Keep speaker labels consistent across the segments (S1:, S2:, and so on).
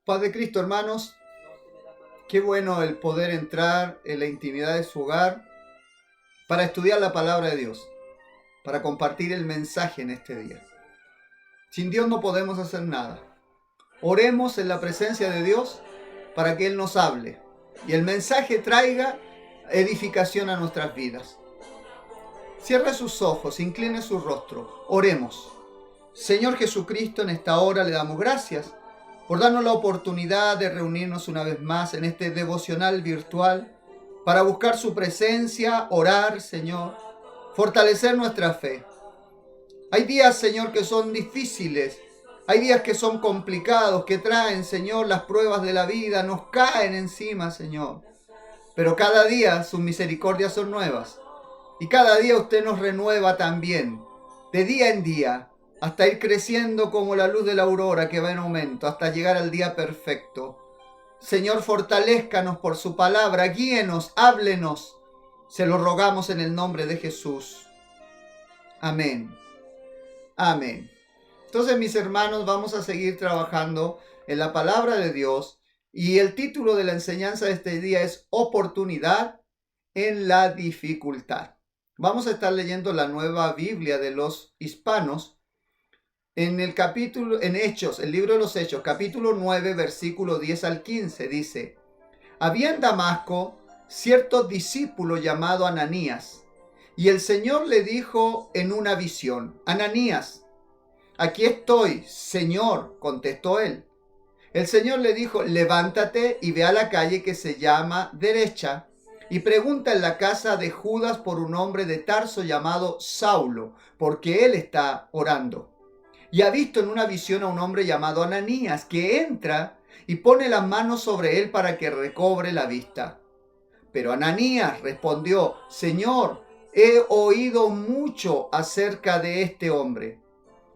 S1: Paz de Cristo, hermanos. Qué bueno el poder entrar en la intimidad de su hogar para estudiar la palabra de Dios, para compartir el mensaje en este día. Sin Dios no podemos hacer nada. Oremos en la presencia de Dios para que Él nos hable y el mensaje traiga edificación a nuestras vidas. Cierre sus ojos, incline su rostro. Oremos. Señor Jesucristo, en esta hora le damos gracias por darnos la oportunidad de reunirnos una vez más en este devocional virtual para buscar su presencia, orar, Señor, fortalecer nuestra fe. Hay días, Señor, que son difíciles, hay días que son complicados, que traen, Señor, las pruebas de la vida, nos caen encima, Señor. Pero cada día sus misericordias son nuevas y cada día usted nos renueva también, de día en día, hasta ir creciendo como la luz de la aurora que va en aumento, hasta llegar al día perfecto. Señor, fortalézcanos por su palabra, guíenos, háblenos. Se lo rogamos en el nombre de Jesús. Amén. Amén. Entonces, mis hermanos, vamos a seguir trabajando en la palabra de Dios y el título de la enseñanza de este día es Oportunidad en la dificultad. Vamos a estar leyendo la Nueva Biblia de los Hispanos en Hechos, el libro de los Hechos, capítulo 9, versículo 10 al 15, dice: Había en Damasco cierto discípulo llamado Ananías, y el Señor le dijo en una visión: Ananías. Aquí estoy, Señor, contestó él. El Señor le dijo: levántate y ve a la calle que se llama Derecha, y pregunta en la casa de Judas por un hombre de Tarso llamado Saulo, porque él está orando. Y ha visto en una visión a un hombre llamado Ananías, que entra y pone las manos sobre él para que recobre la vista. Pero Ananías respondió: Señor, he oído mucho acerca de este hombre.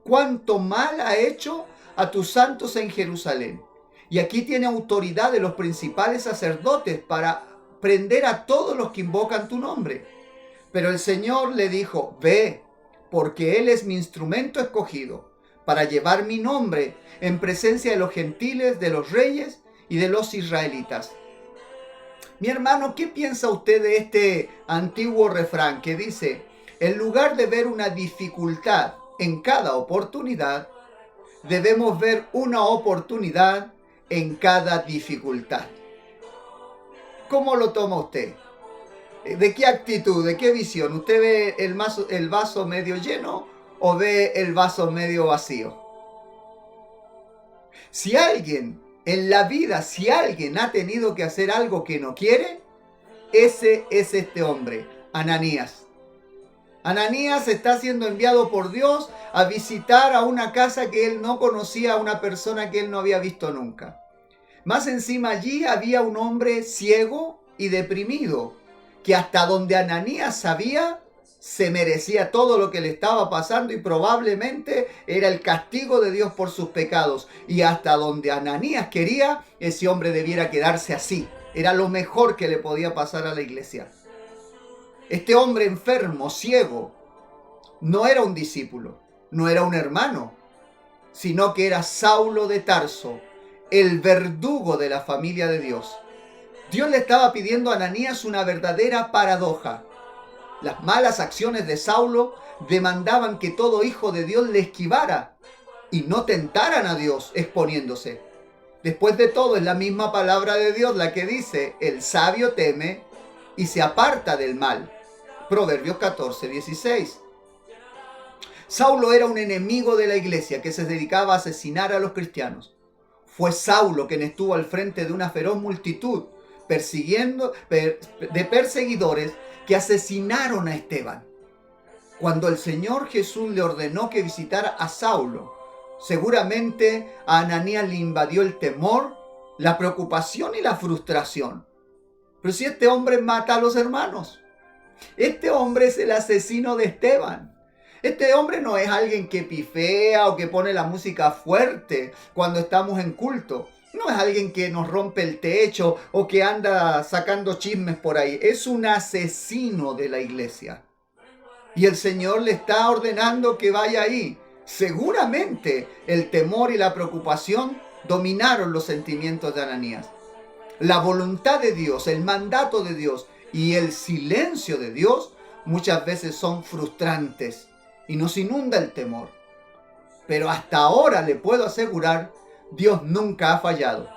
S1: Cuánto mal ha hecho a tus santos en Jerusalén. Y aquí tiene autoridad de los principales sacerdotes para prender a todos los que invocan tu nombre. Pero el Señor le dijo: ve, porque él es mi instrumento escogido para llevar mi nombre en presencia de los gentiles, de los reyes y de los israelitas. Mi hermano, ¿qué piensa usted de este antiguo refrán que dice: en lugar de ver una dificultad en cada oportunidad, debemos ver una oportunidad en cada dificultad? ¿Cómo lo toma usted? ¿De qué actitud, de qué visión? ¿Usted ve el vaso medio lleno o ve el vaso medio vacío? Si alguien en la vida, si alguien ha tenido que hacer algo que no quiere, ese es este hombre, Ananías. Ananías está siendo enviado por Dios a visitar a una casa que él no conocía, a una persona que él no había visto nunca. Más encima allí había un hombre ciego y deprimido, que hasta donde Ananías sabía, se merecía todo lo que le estaba pasando y probablemente era el castigo de Dios por sus pecados. Y hasta donde Ananías quería, ese hombre debiera quedarse así. Era lo mejor que le podía pasar a la iglesia. Este hombre enfermo, ciego, no era un discípulo, no era un hermano, sino que era Saulo de Tarso, el verdugo de la familia de Dios. Dios le estaba pidiendo a Ananías una verdadera paradoja. Las malas acciones de Saulo demandaban que todo hijo de Dios le esquivara y no tentaran a Dios exponiéndose. Después de todo, es la misma palabra de Dios la que dice: el sabio teme y se aparta del mal. Proverbios 14:16. Saulo era un enemigo de la iglesia que se dedicaba a asesinar a los cristianos. Fue Saulo quien estuvo al frente de una feroz multitud de perseguidores que asesinaron a Esteban. Cuando el Señor Jesús le ordenó que visitara a Saulo, seguramente a Ananías le invadió el temor, la preocupación y la frustración. Pero si este hombre mata a los hermanos, este hombre es el asesino de Esteban. Este hombre no es alguien que pifea o que pone la música fuerte cuando estamos en culto. No es alguien que nos rompe el techo o que anda sacando chismes por ahí. Es un asesino de la iglesia. Y el Señor le está ordenando que vaya ahí. Seguramente el temor y la preocupación dominaron los sentimientos de Ananías. La voluntad de Dios, el mandato de Dios y el silencio de Dios muchas veces son frustrantes y nos inunda el temor. Pero hasta ahora le puedo asegurar, Dios nunca ha fallado.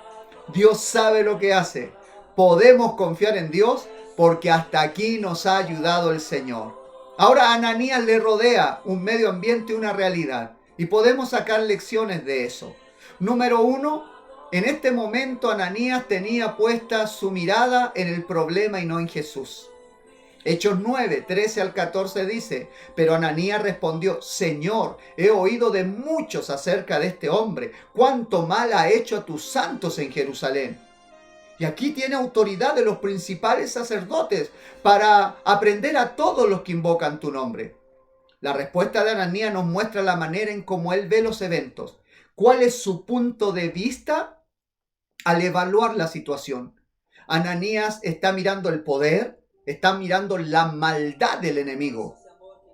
S1: Dios sabe lo que hace. Podemos confiar en Dios porque hasta aquí nos ha ayudado el Señor. Ahora a Ananías le rodea un medio ambiente y una realidad. Y podemos sacar lecciones de eso. Número 1, en este momento Ananías tenía puesta su mirada en el problema y no en Jesús. Hechos 9, 13 al 14 dice, pero Ananías respondió, Señor, he oído de muchos acerca de este hombre, cuánto mal ha hecho a tus santos en Jerusalén. Y aquí tiene autoridad de los principales sacerdotes para aprender a todos los que invocan tu nombre. La respuesta de Ananías nos muestra la manera en cómo él ve los eventos. ¿Cuál es su punto de vista al evaluar la situación? Ananías está mirando el poder, está mirando la maldad del enemigo,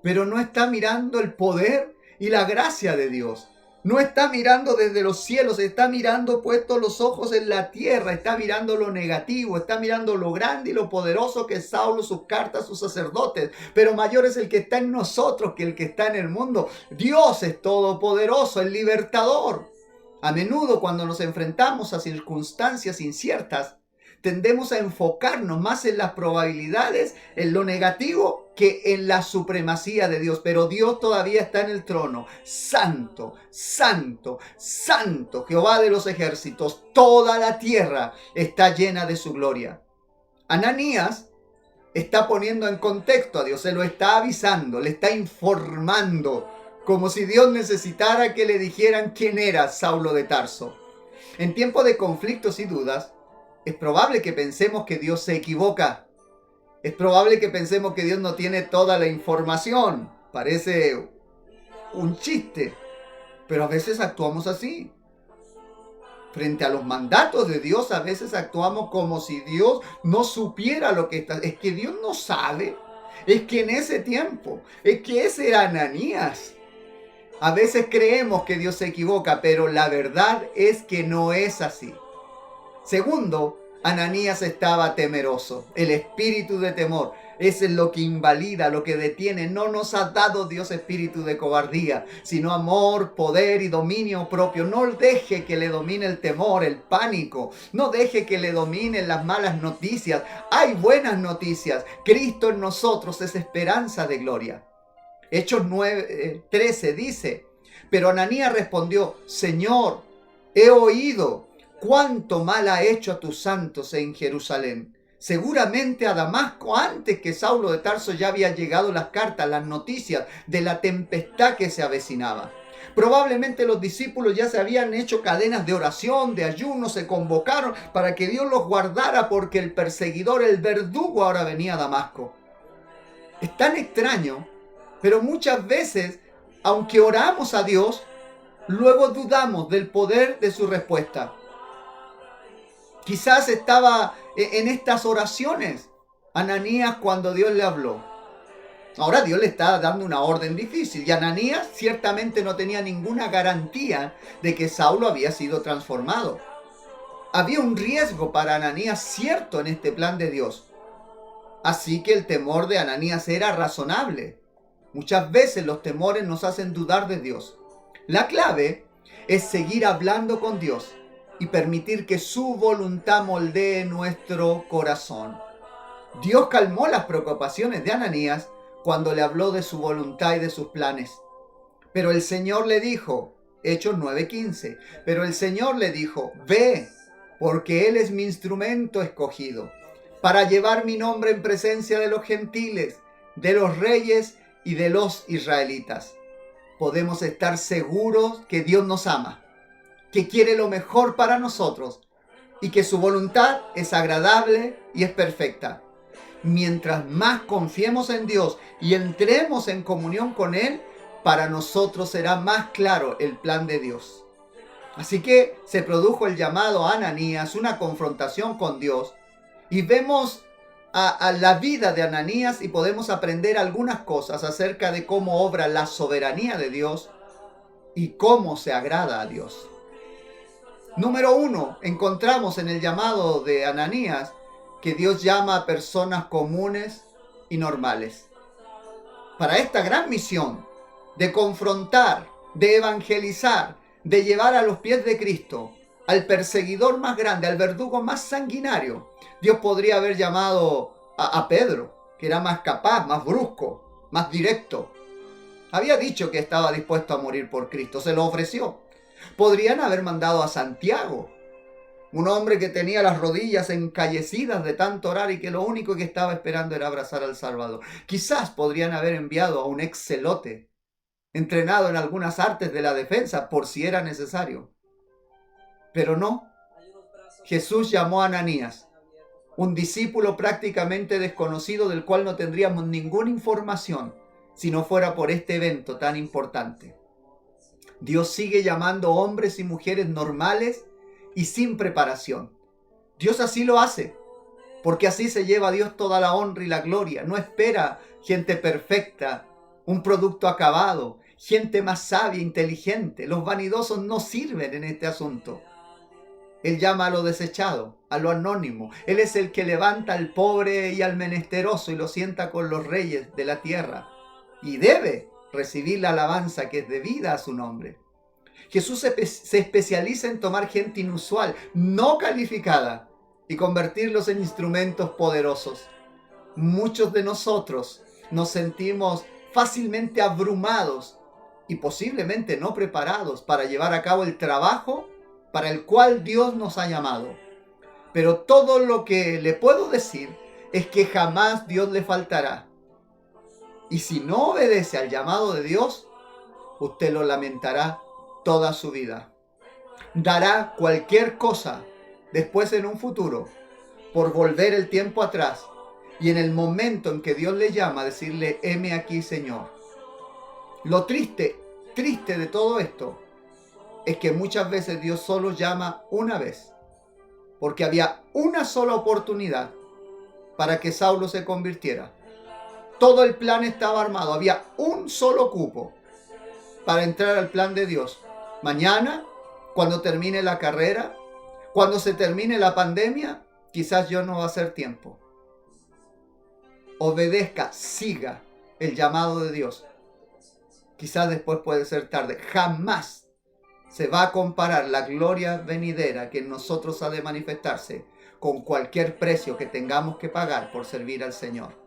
S1: pero no está mirando el poder y la gracia de Dios. No está mirando desde los cielos, está mirando puestos los ojos en la tierra, está mirando lo negativo, está mirando lo grande y lo poderoso que es Saulo, sus cartas, sus sacerdotes. Pero mayor es el que está en nosotros que el que está en el mundo. Dios es todopoderoso, el libertador. A menudo cuando nos enfrentamos a circunstancias inciertas, tendemos a enfocarnos más en las probabilidades, en lo negativo, que en la supremacía de Dios. Pero Dios todavía está en el trono. Santo, santo, santo, Jehová de los ejércitos. Toda la tierra está llena de su gloria. Ananías está poniendo en contexto a Dios, se lo está avisando, le está informando, como si Dios necesitara que le dijeran quién era Saulo de Tarso. En tiempos de conflictos y dudas, es probable que pensemos que Dios se equivoca. Es probable que pensemos que Dios no tiene toda la información. Parece un chiste, pero a veces actuamos así. Frente a los mandatos de Dios, a veces actuamos como si Dios no supiera lo que está. Es que Dios no sabe. Es que en ese tiempo, es que ese era Ananías. A veces creemos que Dios se equivoca, pero la verdad es que no es así. Segundo, Ananías estaba temeroso. El espíritu de temor es lo que invalida, lo que detiene. No nos ha dado Dios espíritu de cobardía, sino amor, poder y dominio propio. No deje que le domine el temor, el pánico. No deje que le dominen las malas noticias. Hay buenas noticias. Cristo en nosotros es esperanza de gloria. Hechos 13 dice, pero Ananías respondió, Señor, he oído cuánto mal ha hecho a tus santos en Jerusalén. Seguramente a Damasco, antes que Saulo de Tarso, ya había llegado las cartas, las noticias de la tempestad que se avecinaba. Probablemente los discípulos ya se habían hecho cadenas de oración, de ayuno, se convocaron para que Dios los guardara porque el perseguidor, el verdugo ahora venía a Damasco. Es tan extraño, pero muchas veces, aunque oramos a Dios, luego dudamos del poder de su respuesta. Quizás estaba en estas oraciones Ananías cuando Dios le habló. Ahora Dios le está dando una orden difícil y Ananías ciertamente no tenía ninguna garantía de que Saulo había sido transformado. Había un riesgo para Ananías cierto en este plan de Dios. Así que el temor de Ananías era razonable. Muchas veces los temores nos hacen dudar de Dios. La clave es seguir hablando con Dios y permitir que su voluntad moldee nuestro corazón. Dios calmó las preocupaciones de Ananías cuando le habló de su voluntad y de sus planes. Pero el Señor le dijo, Hechos 9:15, pero el Señor le dijo, ve, porque Él es mi instrumento escogido, para llevar mi nombre en presencia de los gentiles, de los reyes y de los israelitas. Podemos estar seguros que Dios nos ama, que quiere lo mejor para nosotros y que su voluntad es agradable y es perfecta. Mientras más confiemos en Dios y entremos en comunión con Él, para nosotros será más claro el plan de Dios. Así que se produjo el llamado a Ananías, una confrontación con Dios, y vemos a la vida de Ananías y podemos aprender algunas cosas acerca de cómo obra la soberanía de Dios y cómo se agrada a Dios. Número 1, encontramos en el llamado de Ananías que Dios llama a personas comunes y normales para esta gran misión de confrontar, de evangelizar, de llevar a los pies de Cristo al perseguidor más grande, al verdugo más sanguinario. Dios podría haber llamado a Pedro, que era más capaz, más brusco, más directo. Había dicho que estaba dispuesto a morir por Cristo, se lo ofreció. Podrían haber mandado a Santiago, un hombre que tenía las rodillas encallecidas de tanto orar y que lo único que estaba esperando era abrazar al Salvador. Quizás podrían haber enviado a un ex celote, entrenado en algunas artes de la defensa, por si era necesario. Pero no. Jesús llamó a Ananías, un discípulo prácticamente desconocido del cual no tendríamos ninguna información si no fuera por este evento tan importante. Dios sigue llamando hombres y mujeres normales y sin preparación. Dios así lo hace, porque así se lleva a Dios toda la honra y la gloria. No espera gente perfecta, un producto acabado, gente más sabia, inteligente. Los vanidosos no sirven en este asunto. Él llama a lo desechado, a lo anónimo. Él es el que levanta al pobre y al menesteroso y lo sienta con los reyes de la tierra. Y debe recibir la alabanza que es debida a su nombre. Jesús se especializa en tomar gente inusual, no calificada, y convertirlos en instrumentos poderosos. Muchos de nosotros nos sentimos fácilmente abrumados y posiblemente no preparados para llevar a cabo el trabajo para el cual Dios nos ha llamado. Pero todo lo que le puedo decir es que jamás Dios le faltará. Y si no obedece al llamado de Dios, usted lo lamentará toda su vida. Dará cualquier cosa después en un futuro por volver el tiempo atrás y en el momento en que Dios le llama decirle: heme aquí, Señor. Lo triste de todo esto es que muchas veces Dios solo llama una vez, porque había una sola oportunidad para que Saulo se convirtiera. Todo el plan estaba armado, había un solo cupo para entrar al plan de Dios. Mañana, cuando termine la carrera, cuando se termine la pandemia, quizás yo no va a ser tiempo. Obedezca, siga el llamado de Dios. Quizás después puede ser tarde. Jamás se va a comparar la gloria venidera que en nosotros ha de manifestarse con cualquier precio que tengamos que pagar por servir al Señor.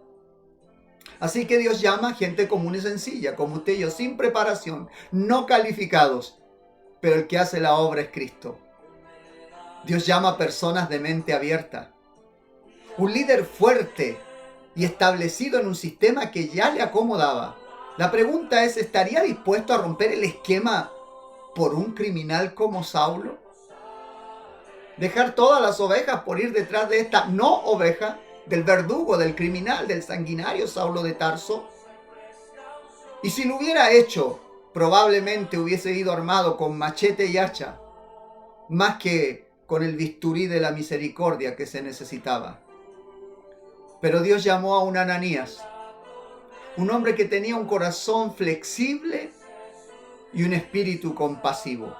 S1: Así que Dios llama a gente común y sencilla, como usted y yo, sin preparación, no calificados, pero el que hace la obra es Cristo. Dios llama a personas de mente abierta. Un líder fuerte y establecido en un sistema que ya le acomodaba. La pregunta es, ¿estaría dispuesto a romper el esquema por un criminal como Saulo? ¿Dejar todas las ovejas por ir detrás de esta no oveja, del verdugo, del criminal, del sanguinario Saulo de Tarso? Y si lo hubiera hecho, probablemente hubiese ido armado con machete y hacha, más que con el bisturí de la misericordia que se necesitaba. Pero Dios llamó a un Ananías, un hombre que tenía un corazón flexible y un espíritu compasivo.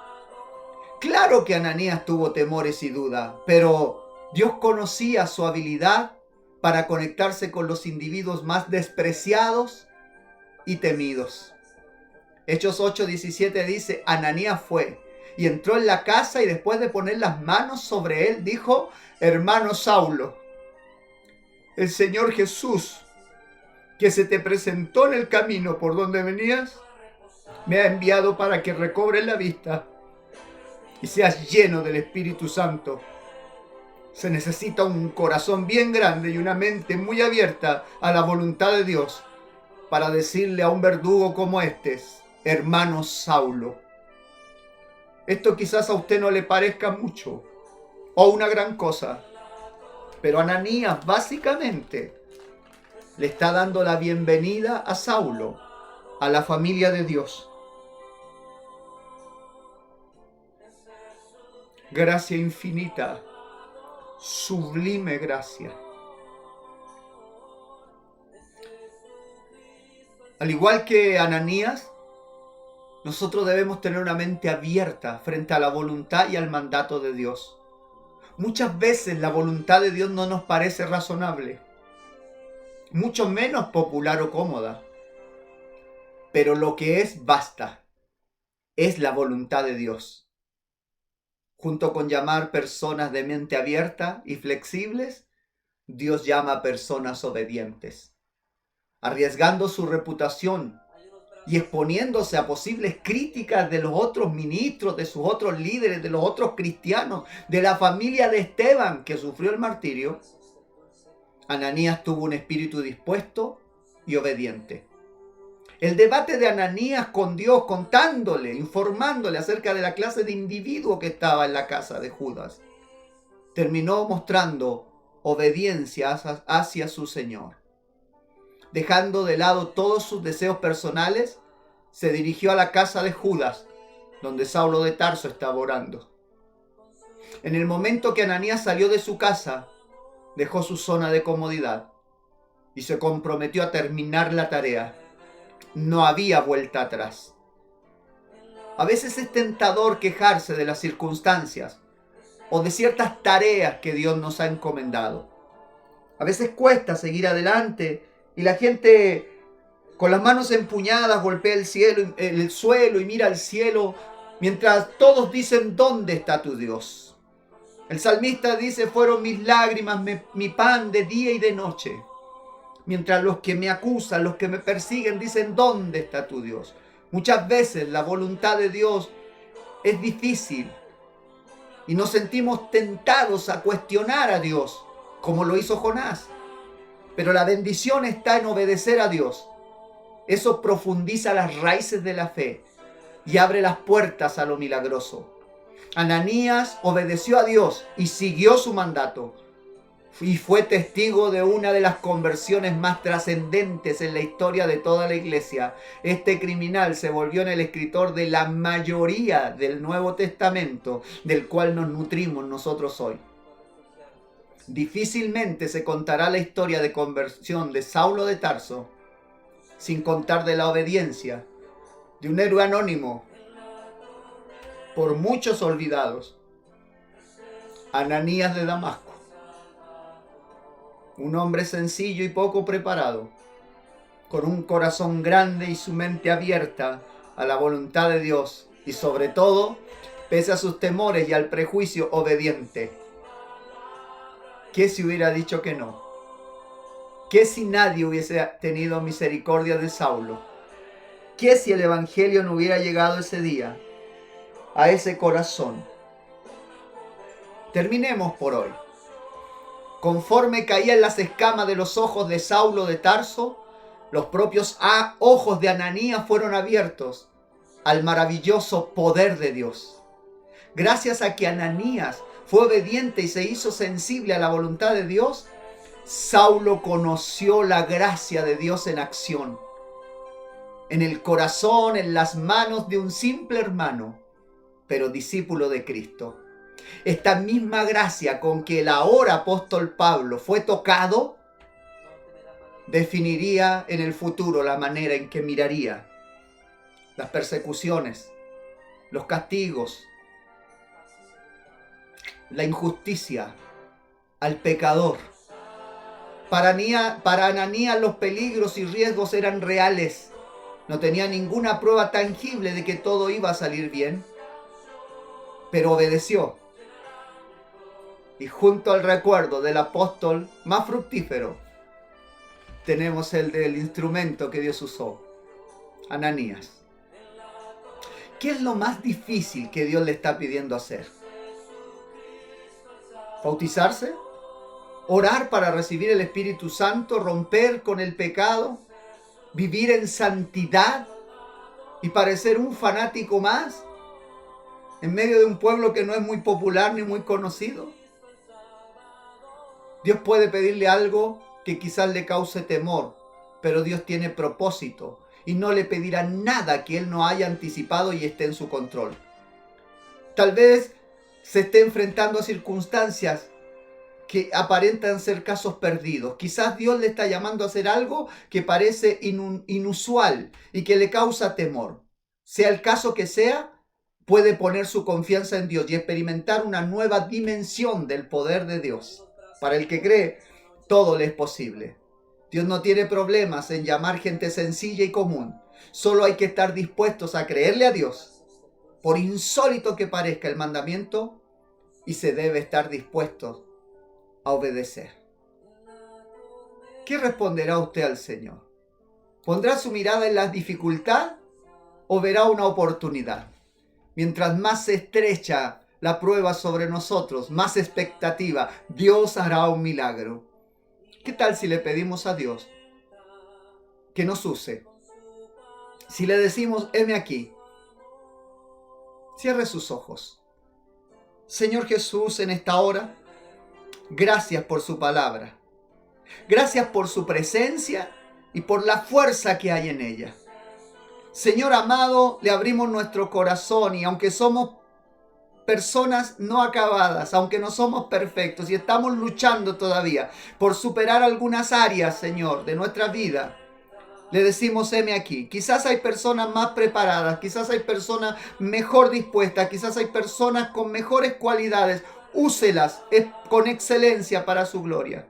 S1: Claro que Ananías tuvo temores y dudas, pero Dios conocía su habilidad para conectarse con los individuos más despreciados y temidos. Hechos 8:17 dice: Ananías fue y entró en la casa y después de poner las manos sobre él dijo: hermano Saulo, el Señor Jesús, que se te presentó en el camino por donde venías, me ha enviado para que recobres la vista y seas lleno del Espíritu Santo. Se necesita un corazón bien grande y una mente muy abierta a la voluntad de Dios para decirle a un verdugo como este: hermano Saulo. Esto quizás a usted no le parezca mucho o una gran cosa, pero Ananías básicamente le está dando la bienvenida a Saulo, a la familia de Dios. Gracia infinita, sublime gracia. Al igual que Ananías, Nosotros debemos tener una mente abierta frente a la voluntad y al mandato de Dios. Muchas veces la voluntad de Dios no nos parece razonable, mucho menos popular o cómoda. Pero lo que es basta, es la voluntad de Dios. Junto con llamar personas de mente abierta y flexibles, Dios llama a personas obedientes, arriesgando su reputación y exponiéndose a posibles críticas de los otros ministros, de sus otros líderes, de los otros cristianos, de la familia de Esteban que sufrió el martirio. Ananías tuvo un espíritu dispuesto y obediente. El debate de Ananías con Dios, contándole, informándole acerca de la clase de individuo que estaba en la casa de Judas, terminó mostrando obediencia hacia su Señor. Dejando de lado todos sus deseos personales, se dirigió a la casa de Judas, donde Saulo de Tarso estaba orando. En el momento que Ananías salió de su casa, dejó su zona de comodidad y se comprometió a terminar la tarea. No había vuelta atrás. A veces es tentador quejarse de las circunstancias o de ciertas tareas que Dios nos ha encomendado. A veces cuesta seguir adelante y la gente con las manos empuñadas golpea el suelo y mira al cielo mientras todos dicen: ¿dónde está tu Dios? El salmista dice: fueron mis lágrimas, mi pan de día y de noche. Mientras los que me acusan, los que me persiguen, dicen: ¿dónde está tu Dios? Muchas veces la voluntad de Dios es difícil y nos sentimos tentados a cuestionar a Dios, como lo hizo Jonás. Pero la bendición está en obedecer a Dios. Eso profundiza las raíces de la fe y abre las puertas a lo milagroso. Ananías obedeció a Dios y siguió su mandato. Y fue testigo de una de las conversiones más trascendentes en la historia de toda la iglesia. Este criminal se volvió en el escritor de la mayoría del Nuevo Testamento, del cual nos nutrimos nosotros hoy. Difícilmente se contará la historia de conversión de Saulo de Tarso sin contar de la obediencia de un héroe anónimo, por muchos olvidados, Ananías de Damasco. Un hombre sencillo y poco preparado, con un corazón grande y su mente abierta a la voluntad de Dios y sobre todo, pese a sus temores y al prejuicio, obediente. ¿Qué si hubiera dicho que no? ¿Qué si nadie hubiese tenido misericordia de Saulo? ¿Qué si el evangelio no hubiera llegado ese día a ese corazón? Terminemos por hoy. Conforme caían las escamas de los ojos de Saulo de Tarso, los propios ojos de Ananías fueron abiertos al maravilloso poder de Dios. Gracias a que Ananías fue obediente y se hizo sensible a la voluntad de Dios, Saulo conoció la gracia de Dios en acción, en el corazón, en las manos de un simple hermano, pero discípulo de Cristo. Esta misma gracia con que el ahora apóstol Pablo fue tocado definiría en el futuro la manera en que miraría las persecuciones, los castigos, la injusticia, al pecador. Para Ananías los peligros y riesgos eran reales. No tenía ninguna prueba tangible de que todo iba a salir bien, pero obedeció. Y junto al recuerdo del apóstol más fructífero, tenemos el del instrumento que Dios usó, Ananías. ¿Qué es lo más difícil que Dios le está pidiendo hacer? ¿Bautizarse? ¿Orar para recibir el Espíritu Santo? ¿Romper con el pecado? ¿Vivir en santidad y parecer un fanático más en medio de un pueblo que no es muy popular ni muy conocido? Dios puede pedirle algo que quizás le cause temor, pero Dios tiene propósito y no le pedirá nada que Él no haya anticipado y esté en su control. Tal vez se esté enfrentando a circunstancias que aparentan ser casos perdidos. Quizás Dios le está llamando a hacer algo que parece inusual y que le causa temor. sea el caso que sea, puede poner su confianza en Dios y experimentar una nueva dimensión del poder de Dios. Para el que cree, todo le es posible. Dios no tiene problemas en llamar gente sencilla y común. Solo hay que estar dispuestos a creerle a Dios, por insólito que parezca el mandamiento, y se debe estar dispuestos a obedecer. ¿Qué responderá usted al Señor? ¿Pondrá su mirada en la dificultad o verá una oportunidad? Mientras más se estrecha la prueba sobre nosotros, más expectativa, Dios hará un milagro. ¿Qué tal si le pedimos a Dios que nos use? Si le decimos, heme aquí, cierre sus ojos. Señor Jesús, en esta hora, gracias por su palabra. Gracias por su presencia y por la fuerza que hay en ella. Señor amado, le abrimos nuestro corazón y aunque somos personas no acabadas, aunque no somos perfectos y estamos luchando todavía por superar algunas áreas, Señor, de nuestra vida, le decimos, heme aquí. Quizás hay personas más preparadas, quizás hay personas mejor dispuestas, quizás hay personas con mejores cualidades. Úselas con excelencia para su gloria.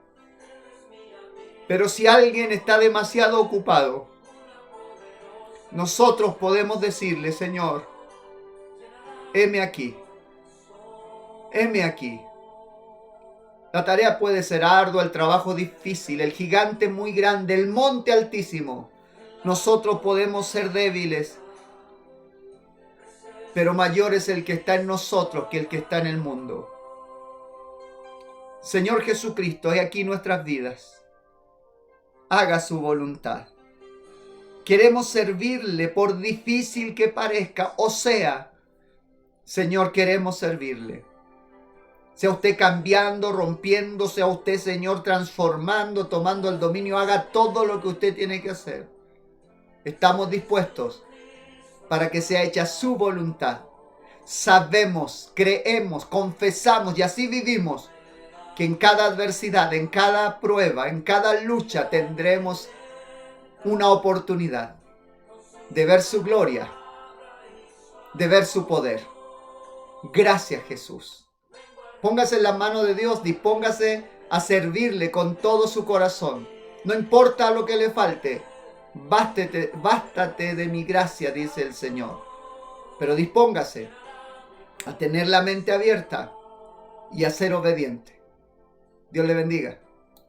S1: Pero si alguien está demasiado ocupado, nosotros podemos decirle, Señor, heme aquí. Heme aquí. La tarea puede ser ardua, el trabajo difícil, el gigante muy grande, el monte altísimo. Nosotros podemos ser débiles, pero mayor es el que está en nosotros que el que está en el mundo. Señor Jesucristo, he aquí nuestras vidas. Haga su voluntad. Queremos servirle por difícil que parezca, o sea, Señor, queremos servirle. Sea usted cambiando, rompiendo, sea usted, Señor, transformando, tomando el dominio, haga todo lo que usted tiene que hacer. Estamos dispuestos para que sea hecha su voluntad. Sabemos, creemos, confesamos y así vivimos que en cada adversidad, en cada prueba, en cada lucha tendremos una oportunidad de ver su gloria, de ver su poder. Gracias, Jesús. Póngase en las manos de Dios, dispóngase a servirle con todo su corazón. No importa lo que le falte, bástate de mi gracia, dice el Señor. Pero dispóngase a tener la mente abierta y a ser obediente. Dios le bendiga.